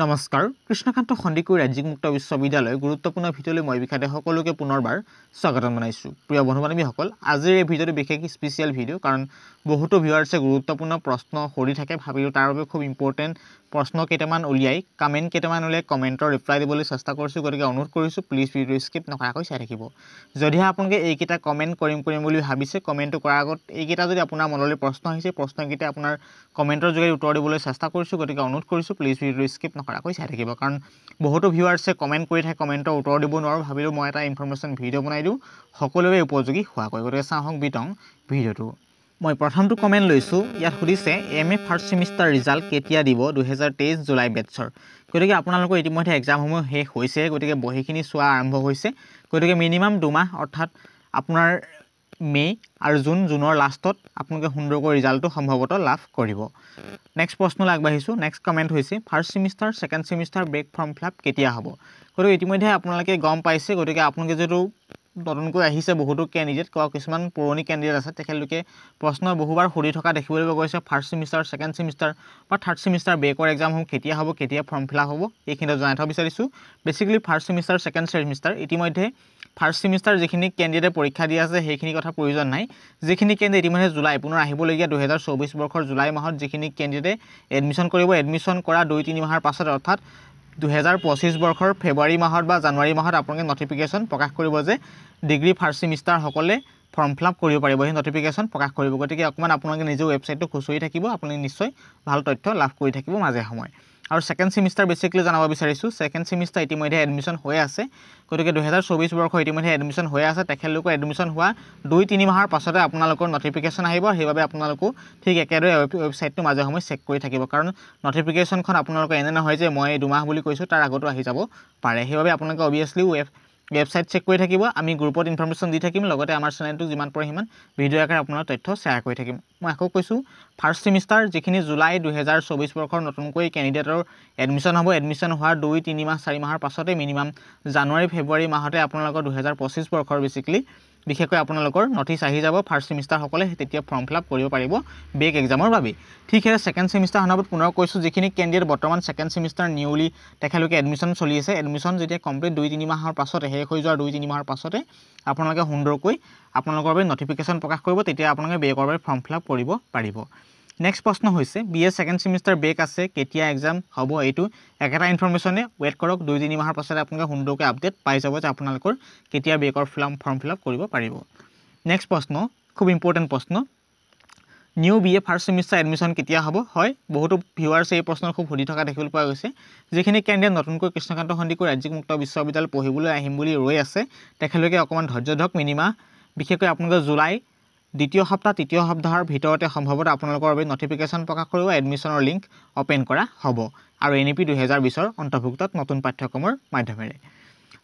নমস্কাৰ কৃষ্ণকান্ত সন্দিকৈ ৰাজ্যিক মুক্ত বিশ্ববিদ্যালয় গুৰুত্বপূৰ্ণ ভিডিঅ'লৈ মই বিখাতে সকলোকে পুনৰবাৰ স্বাগতম জনাইছোঁ প্ৰিয় বন্ধু-বান্ধৱীসকল আজিৰ এই ভিডিঅ'টো বিশেষ স্পেচিয়েল ভিডিঅ' কাৰণ বহুতো ভিউৱাৰ্ছে গুৰুত্বপূৰ্ণ প্ৰশ্ন কৰি থাকে ভাবিলোঁ তাৰ বাবে খুব ইম্পৰ্টেণ্ট প্ৰশ্ন কেইটামান উলিয়াই কমেণ্ট কেইটামান উলিয়াই কমেণ্টৰ ৰিপ্লাই দিবলৈ চেষ্টা কৰিছোঁ গতিকে অনুৰোধ কৰিছোঁ প্লিজ ভিডিঅ'টো স্কিপ নকৰাকৈ চাই থাকিব যদিহে আপোনালোকে এইকেইটা কমেণ্ট কৰিম বুলি ভাবিছে কমেণ্টটো কৰাৰ আগত এইকেইটা যদি আপোনাৰ মনলৈ প্ৰশ্ন আহিছে প্ৰশ্নকেইটা আপোনাৰ কমেণ্টৰ যোগেদি উত্তৰ দিবলৈ চেষ্টা কৰিছোঁ গতিকে অনুৰোধ কৰিছোঁ প্লিজ ভিডিঅ'টো স্কিপ নকৰাকৈ চাই থাকিব কাৰণ বহুতো ভিউৱাৰ্ছে কমেণ্ট কৰি থাকে কমেণ্টৰ উত্তৰ দিব নোৱাৰোঁ ভাবিলোঁ মই এটা ইনফৰমেশ্যন ভিডিঅ' বনাই দিওঁ সকলোৱে উপযোগী হোৱাকৈ গতিকে চাওঁ হওক বিতং ভিডিঅ'টো মই প্ৰথমটো কমেণ্ট লৈছোঁ ইয়াত সুধিছে MA ফাৰ্ষ্ট ছেমিষ্টাৰ ৰিজাল্ট কেতিয়া দিব 2023 জুলাই বেটছৰ গতিকে আপোনালোকৰ ইতিমধ্যে এক্সামসমূহ শেষ হৈছে গতিকে বহিখিনি চোৱা আৰম্ভ হৈছে গতিকে মিনিমাম 2 মাহ অৰ্থাৎ আপোনাৰ মে আৰু জুনৰ লাষ্টত আপোনালোকে সুন্দৰকৈ ৰিজাল্টটো সম্ভৱতঃ লাভ কৰিব নেক্সট প্ৰশ্নলৈ আগবাঢ়িছোঁ নেক্সট কমেণ্ট হৈছে first semester second semester break form fill up কেতিয়া হ'ব গতিকে ইতিমধ্যে আপোনালোকে গম পাইছে গতিকে আপোনালোকে যিটো নতুনকৈ আহিছে বহুতো কেণ্ডিডেট কিছুমান পুৰণি কেণ্ডিডেট আছে তেখেতলোকে প্ৰশ্ন বহুবাৰ সুধি থকা দেখিবলৈ পোৱা গৈছে ফাৰ্ষ্ট ছেমিষ্টাৰ ছেকেণ্ড ছেমিষ্টাৰ বা থাৰ্ড ছেমিষ্টাৰ ব্ৰেকৰ এক্সামসমূহ কেতিয়া হ'ব কেতিয়া ফৰ্ম ফিল আপ হ'ব এইখিনি জনাই থ'ব বিচাৰিছোঁ basically first semester second semester ইতিমধ্যে ফাৰ্ষ্ট ছেমিষ্টাৰ যিখিনি কেণ্ডিডেট পৰীক্ষা দি আছে সেইখিনি কথা প্ৰয়োজন নাই যিখিনি কেণ্ডিডেট ইতিমধ্যে জুলাই পুনৰ আহিবলগীয়া 2024 বৰ্ষৰ জুলাই মাহত যিখিনি কেণ্ডিডেটে এডমিশ্যন কৰিব এডমিশ্যন কৰা 2-3 মাহৰ পাছত অৰ্থাৎ 2025 বৰ্ষৰ ফেব্ৰুৱাৰী মাহত বা জানুৱাৰী মাহত আপোনালোকে নটিফিকেশ্যন প্ৰকাশ কৰিব যে ডিগ্ৰী ফাৰ্ষ্ট ছেমিষ্টাৰ সকলে ফৰ্ম ফিল আপ কৰিব পাৰিব সেই নটিফিকেশ্যন প্ৰকাশ কৰিব গতিকে অকণমান আপোনালোকে নিজে ৱেবছাইটটো খুচৰি থাকিব আপুনি নিশ্চয় ভাল তথ্য লাভ কৰি থাকিব মাজে সময় আৰু ছেকেণ্ড ছেমিষ্টাৰ বেছিকলি জানাব বিচাৰিছোঁ ছেকেণ্ড ছেমিষ্টাৰ ইতিমধ্যে এডমিশ্যন হৈ আছে গতিকে 2024 বৰ্ষৰ ইতিমধ্যে এডমিশ্যন হৈ আছে তেখেতলোকৰ এডমিশ্যন হোৱা 2-3 মাহৰ পাছতে আপোনালোকৰ নটিফিকেশ্যন আহিব সেইবাবে আপোনালোকো ঠিক একেদৰে ৱেবছাইটটো মাজে সময় চেক কৰি থাকিব কাৰণ নটিফিকেশ্যনখন আপোনালোকৰ এনে নহয় যে মই 2 মাহ বুলি কৈছোঁ তাৰ আগতো আহি যাব পাৰে সেইবাবে আপোনালোকে অবভিয়াছলি ৱেবছাইট চেক কৰি থাকিব আমি গ্ৰুপত ইনফৰমেশ্যন দি থাকিম লগতে আমাৰ চেনেলটো যিমান পাৰে সিমান ভিডিঅ' আকাৰে আপোনাৰ তথ্য শ্বেয়াৰ কৰি থাকিম মই আকৌ কৈছোঁ ফাৰ্ষ্ট ছেমিষ্টাৰ যিখিনি জুলাই 2024 বৰ্ষৰ নতুনকৈ কেণ্ডিডেটৰ এডমিশ্যন হ'ব এডমিশ্যন হোৱাৰ 2-3 মাহ 4 মাহৰ পাছতে মিনিমাম জানুৱাৰী ফেব্ৰুৱাৰী মাহতে আপোনালোকৰ 2025 বৰ্ষৰ বিশেষকৈ আপোনালোকৰ নটিচ আহি যাব ফাৰ্ষ্ট ছেমিষ্টাৰ সকলে তেতিয়া ফৰ্ম ফিল আপ কৰিব পাৰিব বেক এক্সামৰ বাবে ঠিক আছে ছেকেণ্ড ছেমিষ্টাৰ সন্দৰ্ভত পুনৰ কৈছোঁ যিখিনি কেণ্ডিডেট বৰ্তমান ছেকেণ্ড ছেমিষ্টাৰ নিউলি তেখেতলোকে এডমিশ্যন চলি আছে এডমিশ্যন যেতিয়া কমপ্লিট 2-3 মাহৰ পাছতে শেষ হৈ যোৱাৰ 2-3 মাহৰ পাছতে আপোনালোকে সুন্দৰকৈ আপোনালোকৰ বাবে নটিফিকেশ্যন প্ৰকাশ কৰিব তেতিয়া আপোনালোকে বেকৰ বাবে ফৰ্ম ফিল আপ কৰিব পাৰিব নেক্সট প্ৰশ্ন হৈছে BA ছেকেণ্ড ছেমিষ্টাৰ ব্ৰেক আছে কেতিয়া এক্সাম হ'ব এইটো একেটা ইনফৰমেশ্যনে ৱেইট কৰক 2-3 মাহৰ পাছতে আপোনালোকে সুন্দৰকৈ আপডেট পাই যাব যে আপোনালোকৰ কেতিয়া ব্ৰেকৰ ফৰ্ম ফিল আপ কৰিব পাৰিব নেক্সট প্ৰশ্ন খুব ইম্পৰ্টেণ্ট প্ৰশ্ন new BA first semester admission কেতিয়া হ'ব হয় বহুতো ভিউৱাৰ্ছে এই প্ৰশ্ন খুব সুধি থকা দেখিবলৈ পোৱা গৈছে যিখিনি কেণ্ডিডেট নতুনকৈ কৃষ্ণকান্ত সন্দিকৈ ৰাজ্যিক মুক্ত বিশ্ববিদ্যালয় পঢ়িবলৈ আহিম বুলি ৰৈ আছে তেখেতলোকে অকণমান ধৈৰ্য ধৰক মিনিমাম বিশেষকৈ আপোনালোকে জুলাই দ্বিতীয় সপ্তাহ তৃতীয় সপ্তাহৰ ভিতৰতে সম্ভৱতঃ আপোনালোকৰ বাবে নটিফিকেশ্যন প্ৰকাশ কৰিব এডমিশ্যনৰ লিংক অ'পেন কৰা হ'ব আৰু NEP 2020ৰ অন্তৰ্ভুক্ত নতুন পাঠ্যক্ৰমৰ মাধ্যমেৰে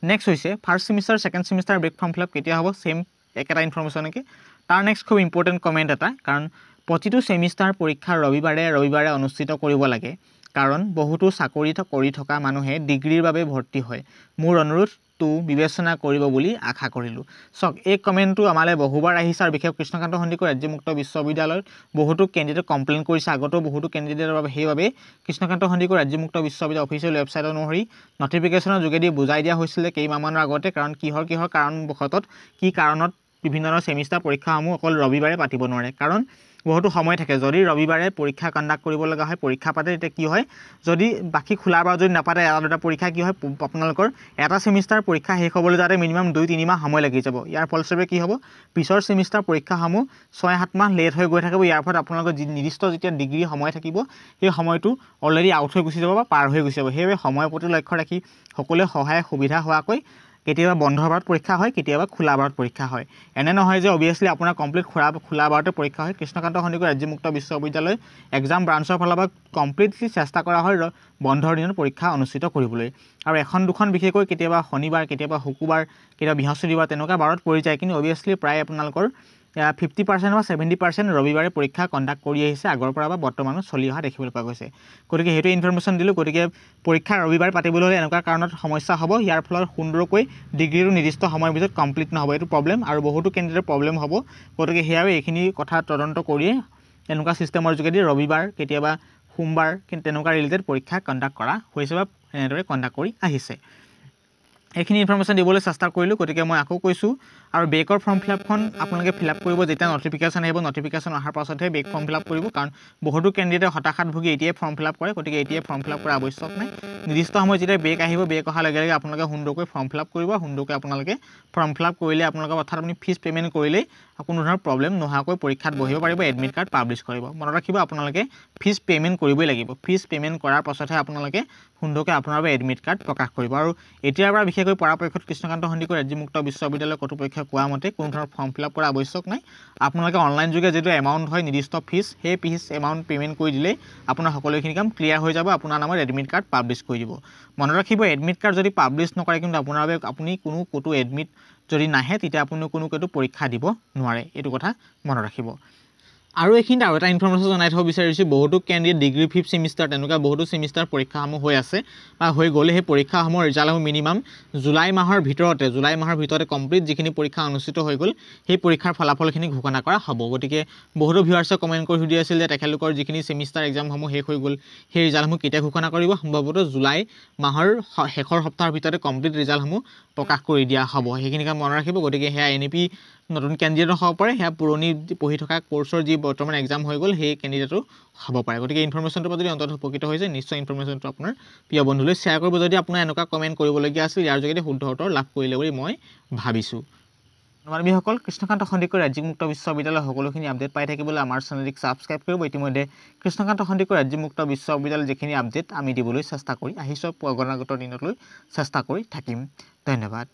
নেক্সট হৈছে first semester second semester break form fill up কেতিয়া হ'ব ছেম একেটা ইনফৰমেশ্যনকে তাৰ নেক্সট খুব ইম্পৰ্টেণ্ট কমেণ্ট এটা কাৰণ প্ৰতিটো ছেমিষ্টাৰ পৰীক্ষা ৰবিবাৰে অনুষ্ঠিত কৰিব লাগে কাৰণ বহুতো চাকৰি কৰি থকা মানুহে ডিগ্ৰীৰ বাবে ভৰ্তি হয় মোৰ অনুৰোধটো বিবেচনা কৰিব বুলি আশা কৰিলোঁ চাওক এই কমেণ্টটো আমালৈ বহুবাৰ আহিছে আৰু বিশেষ কৃষ্ণকান্ত সন্দিকৈ ৰাজ্যিক মুক্ত বিশ্ববিদ্যালয়ত বহুতো কেণ্ডিডেট কমপ্লেইন কৰিছে আগতেও বহুতো কেণ্ডিডেটৰ বাবে সেইবাবে কৃষ্ণকান্ত সন্দিকৈ ৰাজ্যিক মুক্ত বিশ্ববিদ্যালয় অফিচিয়েল ৱেবছাইট অনুসৰি নটিফিকেশ্যনৰ যোগেদি বুজাই দিয়া হৈছিলে কেইমাহমানৰ আগতে কাৰণ কিহৰ কাৰণবশতঃ কি কাৰণত বিভিন্ন ধৰণৰ ছেমিষ্টাৰ পৰীক্ষাসমূহ অকল ৰবিবাৰে পাতিব নোৱাৰে কাৰণ বহুতো সময় থাকে যদি ৰবিবাৰে পৰীক্ষা কণ্ডাক্ট কৰিব লগা হয় পৰীক্ষা পাতে তেতিয়া কি হয় যদি বাকী খোলাৰ বাৰ যদি নাপাতে এটা পৰীক্ষা কি হয় আপোনালোকৰ এটা ছেমিষ্টাৰ পৰীক্ষা শেষ হ'বলৈ যাতে মিনিমাম 2-3 মাহ সময় লাগি যাব ইয়াৰ ফলস্বৰূপে কি হ'ব পিছৰ ছেমিষ্টাৰ পৰীক্ষাসমূহ 6-7 মাহ লেট হৈ গৈ থাকিব ইয়াৰ ফলত আপোনালোকৰ নিৰ্দিষ্ট যেতিয়া ডিগ্ৰী সময় থাকিব সেই সময়টো অলৰেডি আউট হৈ গুচি যাব বা পাৰ হৈ গুচি যাব সেইবাবে সময়ৰ প্ৰতি লক্ষ্য ৰাখি সকলোৱে সহায় সুবিধা হোৱাকৈ কেতিয়াবা বন্ধ বাৰত পৰীক্ষা হয় কেতিয়াবা খোলা বাৰত পৰীক্ষা হয় এনে নহয় যে অবভিয়াছলি আপোনাৰ কমপ্লিট খোলা বাৰতে পৰীক্ষা হয় কৃষ্ণকান্ত সন্দিকৈ ৰাজ্যিক মুক্ত বিশ্ববিদ্যালয় এক্সাম ব্ৰাঞ্চৰ ফালৰ পৰা কমপ্লিটলি চেষ্টা কৰা হয় বন্ধৰ দিনত পৰীক্ষা অনুষ্ঠিত কৰিবলৈ আৰু এখন দুখন বিশেষকৈ কেতিয়াবা শনিবাৰ কেতিয়াবা শুকুৰবাৰ কেতিয়াবা বৃহস্পতিবাৰ তেনেকুৱা বাৰত পৰি যায় কিন্তু অবভিয়াছলি প্ৰায় আপোনালোকৰ 50% বা 70% ৰবিবাৰে পৰীক্ষা কণ্ডাক্ট কৰি আহিছে আগৰ পৰা বা বৰ্তমানত চলি অহা দেখিবলৈ পোৱা গৈছে গতিকে সেইটো ইনফৰমেশ্যন দিলোঁ গতিকে পৰীক্ষা ৰবিবাৰে পাতিবলৈ হ'লে এনেকুৱা কাৰণত সমস্যা হ'ব ইয়াৰ ফলত সুন্দৰকৈ ডিগ্ৰীটো নিৰ্দিষ্ট সময়ৰ ভিতৰত কমপ্লিট নহ'ব এইটো প্ৰব্লেম আৰু বহুতো কেণ্ডিডেটৰ প্ৰব্লেম হ'ব গতিকে সেয়াও এইখিনি কথা তদন্ত কৰিয়ে এনেকুৱা ছিষ্টেমৰ যোগেদি ৰবিবাৰ কেতিয়াবা সোমবাৰ কিন্তু তেনেকুৱা ৰিলেটেড পৰীক্ষা কণ্ডাক্ট কৰা হৈছে বা এনেদৰে কণ্ডাক্ট কৰি আহিছে এইখিনি ইনফৰমেশ্যন দিবলৈ চেষ্টা কৰিলোঁ গতিকে মই আকৌ কৈছোঁ আৰু বেকৰ ফৰ্ম ফিলাপখন আপোনালোকে ফিলাপ কৰিব যেতিয়া নটিফিকেশ্যন আহিব নটিফিকেশ্যন অহাৰ পাছতহে বেক ফৰ্ম ফিলাপ কৰিব কাৰণ বহুতো কেণ্ডিডেটে হতাশাত ভুগি এতিয়াই ফৰ্ম ফিলাপ কৰে গতিকে এতিয়াই ফৰ্ম ফিলাপ কৰা আৱশ্যক নাই নিৰ্দিষ্ট সময়ত যেতিয়া বেক আহিব বেক অহাৰ লগে লগে আপোনালোকে সুন্দৰকৈ ফৰ্ম ফিলাপ কৰিব সুন্দৰকৈ আপোনালোকে ফৰ্ম ফিলাপ কৰিলে আপোনালোকৰ অৰ্থাৎ আপুনি ফিজ পে'মেণ্ট কৰিলেই কোনো ধৰণৰ প্ৰব্লেম নোহোৱাকৈ পৰীক্ষাত বহিব পাৰিব এডমিট কাৰ্ড পাব্লিছ কৰিব মনত ৰাখিব আপোনালোকে ফিজ পে'মেণ্ট কৰিবই লাগিব ফিজ পে'মেণ্ট কৰাৰ পাছতহে আপোনালোকে সুন্দৰকৈ আপোনাৰ বাবে এডমিট কাৰ্ড প্ৰকাশ কৰিব আৰু এতিয়াৰ পৰা বিশেষকৈ পৰাপক্ষত কৃষ্ণকান্ত সন্দিকৈ ৰাজ্যিক মুক্ত বিশ্ববিদ্যালয়ৰ কৰ্তৃপক্ষই কোৱা মতে কোনো ধৰণৰ ফৰ্ম ফিলাপ কৰা আৱশ্যক নাই আপোনালোকে অনলাইন যোগে যিটো এমাউণ্ট হয় নিৰ্দিষ্ট ফিজ সেই ফিজ এমাউণ্ট পে'মেণ্ট কৰি দিলেই আপোনাৰ সকলোখিনি কাম ক্লিয়াৰ হৈ যাব আপোনাৰ নামত এডমিট কাৰ্ড পাব্লিছ কৰি দিব মনত ৰাখিব এডমিট কাৰ্ড যদি পাব্লিছ নকৰে কিন্তু আপোনাৰ বাবে আপুনি কোনো ক'তো এডমিট যদি নাহে তেতিয়া আপুনি কোনো ক'তো পৰীক্ষা দিব নোৱাৰে এইটো কথা মনত ৰাখিব আৰু এইখিনিত আৰু এটা ইনফৰমেশ্যন জনাই থ'ব বিচাৰিছোঁ বহুতো কেণ্ডিডেট ডিগ্ৰী 5th ছেমিষ্টাৰ তেনেকুৱা বহুতো ছেমিষ্টাৰ পৰীক্ষাসমূহ হৈ আছে বা হৈ গ'লে সেই পৰীক্ষাসমূহৰ ৰিজাল্টসমূহ মিনিমাম জুলাই মাহৰ ভিতৰতে কমপ্লিট যিখিনি পৰীক্ষা অনুষ্ঠিত হৈ গ'ল সেই পৰীক্ষাৰ ফলাফলখিনি ঘোষণা কৰা হ'ব গতিকে বহুতো ভিউৱাৰ্ছে কমেণ্ট কৰি সুধি আছিল যে তেখেতলোকৰ যিখিনি ছেমিষ্টাৰ এক্সামসমূহ শেষ হৈ গ'ল সেই ৰিজাল্টসমূহ কেতিয়া ঘোষণা কৰিব সম্ভৱতঃ জুলাই মাহৰ শেষৰ সপ্তাহৰ ভিতৰতে কমপ্লিট ৰিজাল্টসমূহ প্ৰকাশ কৰি দিয়া হ'ব সেইখিনি কাম মনত ৰাখিব গতিকে সেয়া NEP নতুন কেণ্ডিডেটো হ'ব পাৰে সেয়া পুৰণি পঢ়ি থকা কোৰ্চৰ যি বৰ্তমান এক্সাম হৈ গ'ল সেই কেণ্ডিডেটো হ'ব পাৰে গতিকে ইনফৰমেশ্যনটোৰ পৰা যদি অন্তত উপকৃত হৈছে নিশ্চয় ইনফৰমেশ্যনটো আপোনাৰ প্ৰিয় বন্ধুলৈ শ্বেয়াৰ কৰিব যদি আপোনাৰ এনেকুৱা কমেণ্ট কৰিবলগীয়া আছিল ইয়াৰ যোগেদি শুদ্ধ উত্তৰ লাভ কৰিলে বুলি মই ভাবিছোঁ ধন্যবাদীসকল কৃষ্ণকান্ত সন্দিকৈ ৰাজ্যিক মুক্ত বিশ্ববিদ্যালয়ৰ সকলোখিনি আপডেট পাই থাকিবলৈ আমাৰ চেনেলটিক ছাবস্ক্ৰাইব কৰিব ইতিমধ্যে কৃষ্ণকান্ত সন্দিকৈ ৰাজ্যিক মুক্ত বিশ্ববিদ্যালয়ৰ যিখিনি আপডেট আমি দিবলৈ চেষ্টা কৰি আহিছোঁ অনাগত দিনলৈ চেষ্টা কৰি থাকিম ধন্যবাদ